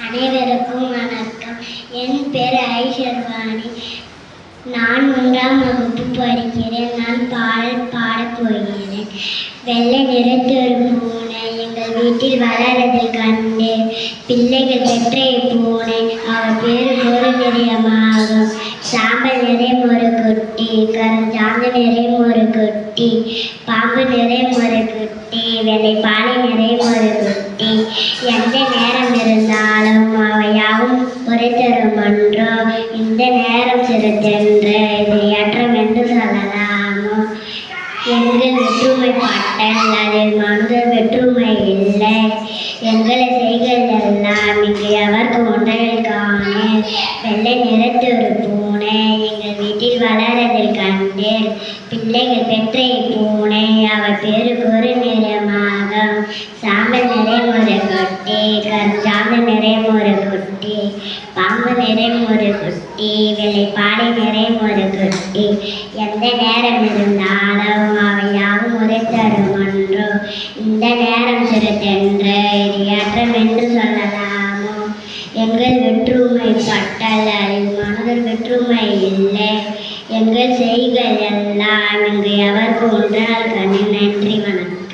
அனைவருக்கும் வணக்கம். என் பேர் ஐஷர்வாணி. நான் 3ஆம் வகுப்பு படிக்கிறேன். நான் பாடல் பாடப் போகிறேன். வெள்ளை நிறத்தொரு பூனை எங்கள் வீட்டில் வளரதில் கண்டேன். பிள்ளைகள் பெற்ற பூனை அவள் பேரு ஒரு நிறமாகும். சாம்பல் நிறையும் ஒரு குட்டி, கருஞ்சாந்து நிறையும் ஒரு குட்டி, பாம்பு நிறையும் ஒரு குட்டி, வெள்ளை பாலை நிறையும் ஒரு குட்டி. எந்த நேரம் இருந்தாலும் அவையாவும் ஒரே தருமன்றோ. இந்த நேரம் சிறுத்தென்று இதையற்றம் என்று சொல்லலாமோ. எங்கள் வெற்றுமை பட்டல் அதில் மனிதர் வெற்றுமை இல்லை. எங்களை செய்களெல்லாம் இங்கு எவர்க்கு ஒன்றைகள் காணே. வெள்ளை நிறத்தொரு பூனை எங்கள் வீட்டில் வளரதில் கண்டேன். பிள்ளைகள் பெற்ற பூனை அவள் பேரு ஒரு நிறமாகும். சாம்பல் நிறையும் ஒரு குட்டி, கருஞ்சாந்து நிறையும் ஒரு குட்டி, பாம்பு நிறையும் ஒரு குட்டி, வெள்ளை பாலை நிறையும் ஒரு குட்டி. எந்த நேரம் இருந்தாலும் அவையாவும் ஒரே தருமன்றோ. இந்த நேரம் சிறுத்தென்று இதையற்றம் என்று சொல்லலாமோ. எங்கள் வெற்றுமை பட்டல் அதில் மனிதர் வெற்றுமை இல்லை. எங்கள் செய்கள் எல்லாம் இங்கு எவர்க்கு ஒன்றால் கண்ணு. நன்றி, வணக்கம்.